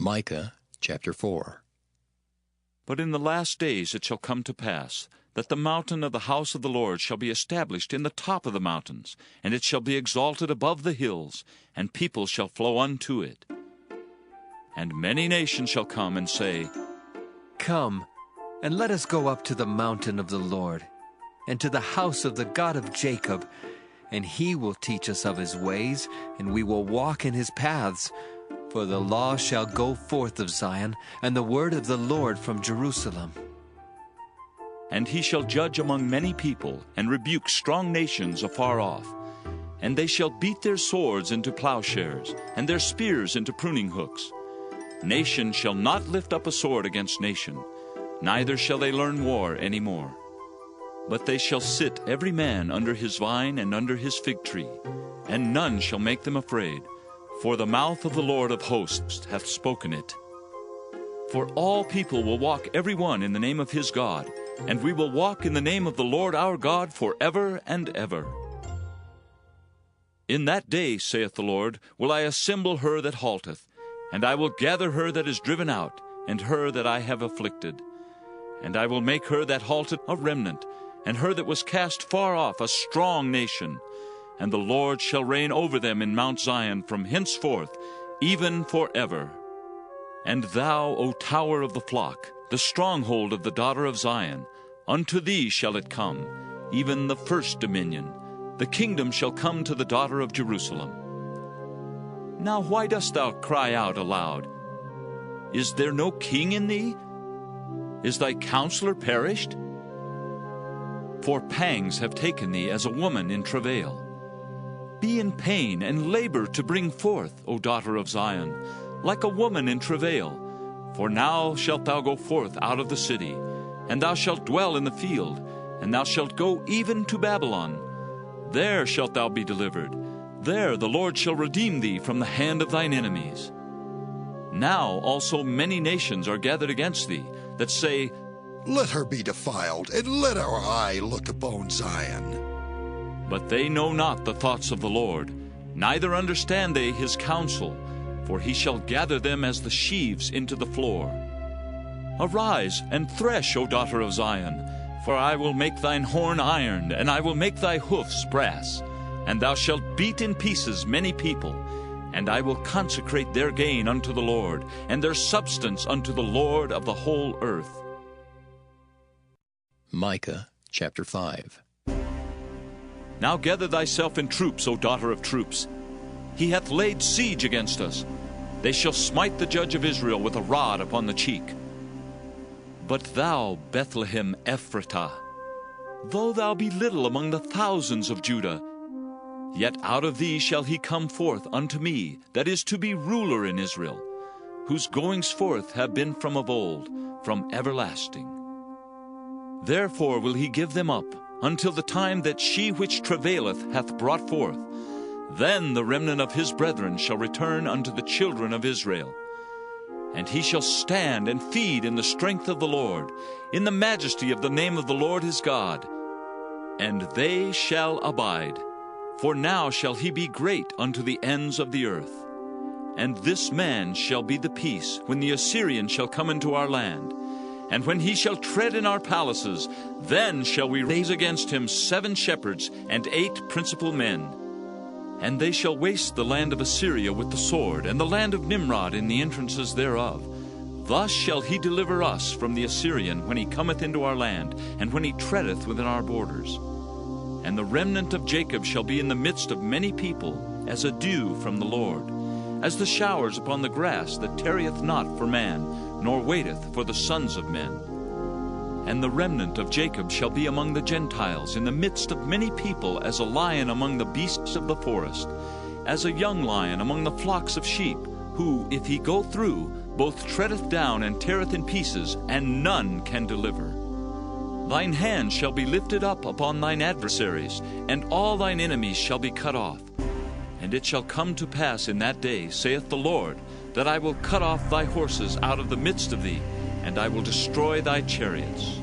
Micah chapter 4. But in the last days it shall come to pass, that the mountain of the house of the Lord shall be established in the top of the mountains, and it shall be exalted above the hills, and people shall flow unto it. And many nations shall come and say, Come, and let us go up to the mountain of the Lord, and to the house of the God of Jacob, and he will teach us of his ways, and we will walk in his paths. For the law shall go forth of Zion, and the word of the Lord from Jerusalem. And he shall judge among many people, and rebuke strong nations afar off. And they shall beat their swords into plowshares, and their spears into pruning hooks. Nation shall not lift up a sword against nation, neither shall they learn war any more. But they shall sit every man under his vine and under his fig tree, and none shall make them afraid. For the mouth of the Lord of hosts hath spoken it. For all people will walk every one in the name of his God, and we will walk in the name of the Lord our God forever and ever. In that day, saith the Lord, will I assemble her that halteth, and I will gather her that is driven out, and her that I have afflicted. And I will make her that halted a remnant, and her that was cast far off a strong nation. And the Lord shall reign over them in Mount Zion from henceforth, even forever. And thou, O tower of the flock, the stronghold of the daughter of Zion, unto thee shall it come, even the first dominion. The kingdom shall come to the daughter of Jerusalem. Now why dost thou cry out aloud? Is there no king in thee? Is thy counselor perished? For pangs have taken thee as a woman in travail. Be in pain and labor to bring forth, O daughter of Zion, like a woman in travail. For now shalt thou go forth out of the city, and thou shalt dwell in the field, and thou shalt go even to Babylon. There shalt thou be delivered. There the Lord shall redeem thee from the hand of thine enemies. Now also many nations are gathered against thee, that say, Let her be defiled, and let our eye look upon Zion. But they know not the thoughts of the Lord, neither understand they his counsel, for he shall gather them as the sheaves into the floor. Arise and thresh, O daughter of Zion, for I will make thine horn iron, and I will make thy hoofs brass, and thou shalt beat in pieces many people, and I will consecrate their gain unto the Lord, and their substance unto the Lord of the whole earth. Micah chapter 5. Now gather thyself in troops, O daughter of troops. He hath laid siege against us. They shall smite the judge of Israel with a rod upon the cheek. But thou, Bethlehem Ephratah, though thou be little among the thousands of Judah, yet out of thee shall he come forth unto me, that is to be ruler in Israel, whose goings forth have been from of old, from everlasting. Therefore will he give them up, until the time that she which travaileth hath brought forth. Then the remnant of his brethren shall return unto the children of Israel. And he shall stand and feed in the strength of the Lord, in the majesty of the name of the Lord his God. And they shall abide, for now shall he be great unto the ends of the earth. And this man shall be the peace, when the Assyrian shall come into our land. And when he shall tread in our palaces, then shall we raise against him 7 shepherds and 8 principal men. And they shall waste the land of Assyria with the sword, and the land of Nimrod in the entrances thereof. Thus shall he deliver us from the Assyrian when he cometh into our land, and when he treadeth within our borders. And the remnant of Jacob shall be in the midst of many people, as a dew from the Lord, as the showers upon the grass that tarrieth not for man, nor waiteth for the sons of men. And the remnant of Jacob shall be among the Gentiles, in the midst of many people, as a lion among the beasts of the forest, as a young lion among the flocks of sheep, who, if he go through, both treadeth down and teareth in pieces, and none can deliver. Thine hand shall be lifted up upon thine adversaries, and all thine enemies shall be cut off. And it shall come to pass in that day, saith the Lord, that I will cut off thy horses out of the midst of thee, and I will destroy thy chariots.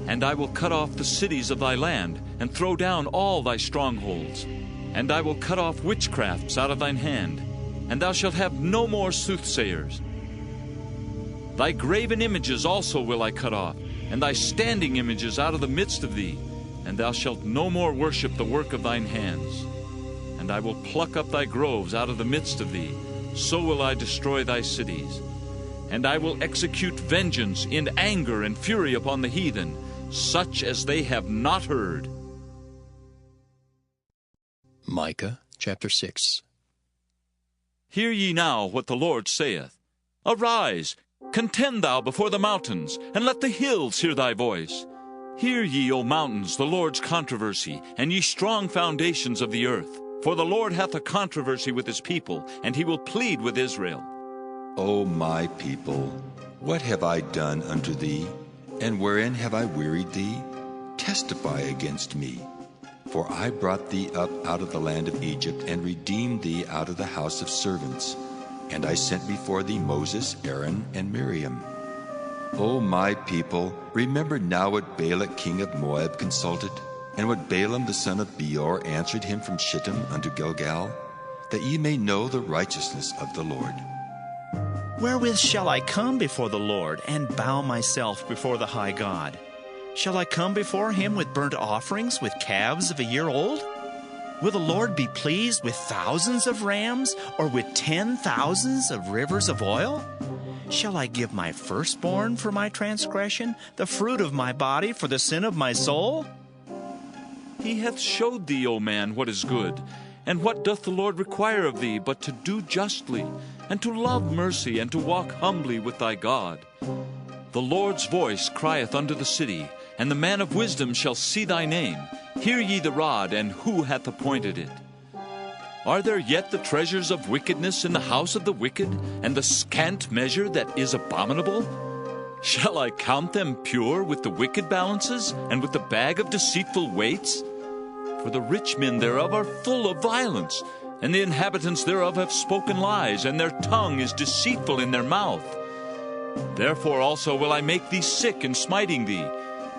And I will cut off the cities of thy land, and throw down all thy strongholds. And I will cut off witchcrafts out of thine hand, and thou shalt have no more soothsayers. Thy graven images also will I cut off, and thy standing images out of the midst of thee, and thou shalt no more worship the work of thine hands. And I will pluck up thy groves out of the midst of thee, so will I destroy thy cities. And I will execute vengeance in anger and fury upon the heathen, such as they have not heard. Micah chapter 6. Hear ye now what the Lord saith. Arise, contend thou before the mountains, and let the hills hear thy voice. Hear ye, O mountains, the Lord's controversy, and ye strong foundations of the earth. For the Lord hath a controversy with his people, and he will plead with Israel. O my people, what have I done unto thee? And wherein have I wearied thee? Testify against me. For I brought thee up out of the land of Egypt, and redeemed thee out of the house of servants. And I sent before thee Moses, Aaron, and Miriam. O my people, remember now what Balak king of Moab consulted, and what Balaam the son of Beor answered him from Shittim unto Gilgal, that ye may know the righteousness of the Lord. Wherewith shall I come before the Lord, and bow myself before the high God? Shall I come before him with burnt offerings, with calves of a year old? Will the Lord be pleased with thousands of rams, or with 10,000s of rivers of oil? Shall I give my firstborn for my transgression, the fruit of my body for the sin of my soul? He hath showed thee, O man, what is good. And what doth the Lord require of thee, but to do justly, and to love mercy, and to walk humbly with thy God? The Lord's voice crieth unto the city, and the man of wisdom shall see thy name. Hear ye the rod, and who hath appointed it? Are there yet the treasures of wickedness in the house of the wicked, and the scant measure that is abominable? Shall I count them pure with the wicked balances, and with the bag of deceitful weights? For the rich men thereof are full of violence, and the inhabitants thereof have spoken lies, and their tongue is deceitful in their mouth. Therefore also will I make thee sick in smiting thee,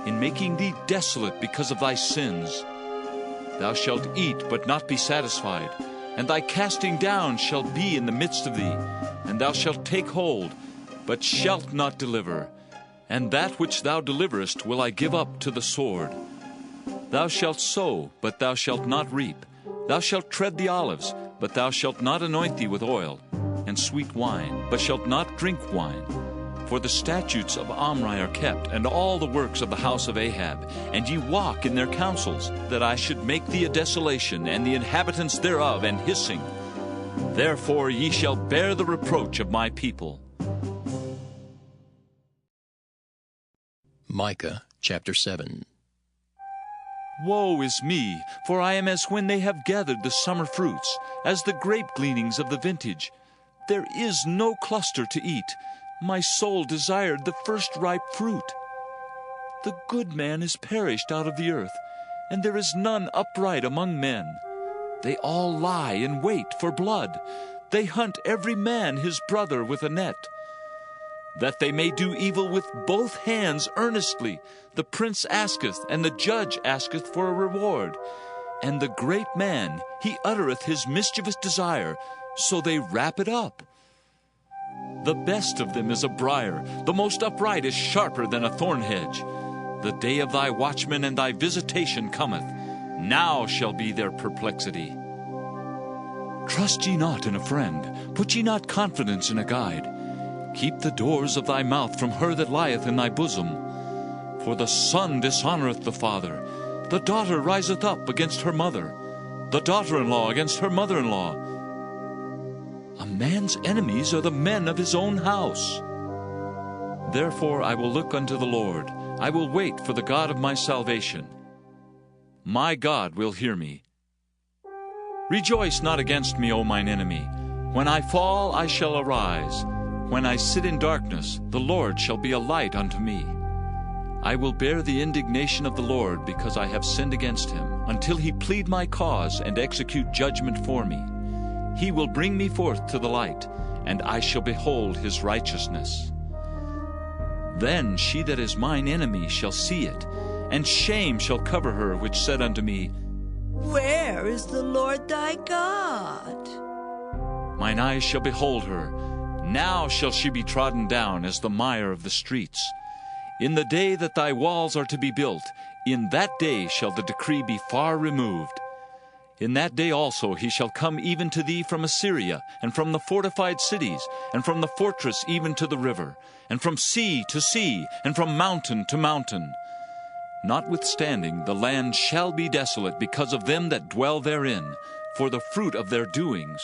in making thee desolate because of thy sins. Thou shalt eat, but not be satisfied, and thy casting down shall be in the midst of thee, and thou shalt take hold, but shalt not deliver. And that which thou deliverest will I give up to the sword. Thou shalt sow, but thou shalt not reap. Thou shalt tread the olives, but thou shalt not anoint thee with oil, and sweet wine, but shalt not drink wine. For the statutes of Omri are kept, and all the works of the house of Ahab, and ye walk in their counsels, that I should make thee a desolation, and the inhabitants thereof an hissing. Therefore ye shall bear the reproach of my people. Micah chapter 7. Woe is me, for I am as when they have gathered the summer fruits, as the grape gleanings of the vintage. There is no cluster to eat. My soul desired the first ripe fruit. The good man is perished out of the earth, and there is none upright among men. They all lie in wait for blood. They hunt every man his brother with a net. That they may do evil with both hands earnestly, the prince asketh, and the judge asketh for a reward. And the great man, he uttereth his mischievous desire, so they wrap it up. The best of them is a briar, the most upright is sharper than a thorn hedge. The day of thy watchman and thy visitation cometh. Now shall be their perplexity. Trust ye not in a friend, put ye not confidence in a guide. Keep the doors of thy mouth from her that lieth in thy bosom. For the son dishonoureth the father, the daughter riseth up against her mother, the daughter-in-law against her mother-in-law. A man's enemies are the men of his own house. Therefore I will look unto the Lord, I will wait for the God of my salvation. My God will hear me. Rejoice not against me, O mine enemy. When I fall, I shall arise. When I sit in darkness, the Lord shall be a light unto me. I will bear the indignation of the Lord, because I have sinned against him, until he plead my cause and execute judgment for me. He will bring me forth to the light, and I shall behold his righteousness. Then she that is mine enemy shall see it, and shame shall cover her which said unto me, Where is the Lord thy God? Mine eyes shall behold her. Now shall she be trodden down as the mire of the streets. In the day that thy walls are to be built, in that day shall the decree be far removed. In that day also he shall come even to thee from Assyria, and from the fortified cities, and from the fortress even to the river, and from sea to sea, and from mountain to mountain. Notwithstanding, the land shall be desolate because of them that dwell therein, for the fruit of their doings.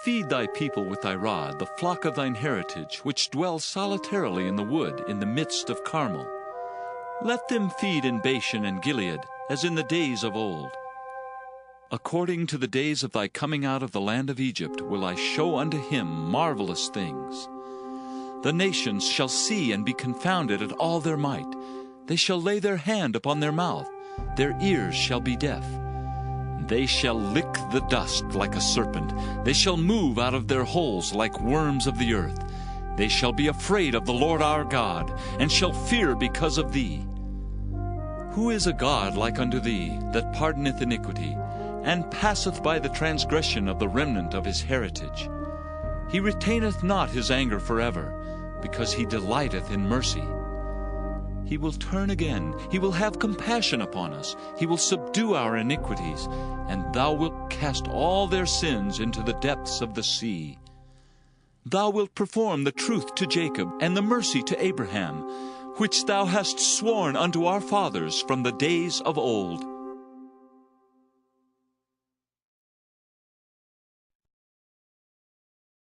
Feed thy people with thy rod, the flock of thine heritage, which dwell solitarily in the wood, in the midst of Carmel. Let them feed in Bashan and Gilead, as in the days of old. According to the days of thy coming out of the land of Egypt will I show unto him marvelous things. The nations shall see and be confounded at all their might. They shall lay their hand upon their mouth, their ears shall be deaf. They shall lick the dust like a serpent. They shall move out of their holes like worms of the earth. They shall be afraid of the Lord our God, and shall fear because of thee. Who is a God like unto thee, that pardoneth iniquity, and passeth by the transgression of the remnant of his heritage? He retaineth not his anger forever, because he delighteth in mercy. He will turn again, he will have compassion upon us, he will subdue our iniquities, and thou wilt cast all their sins into the depths of the sea. Thou wilt perform the truth to Jacob, and the mercy to Abraham, which thou hast sworn unto our fathers from the days of old.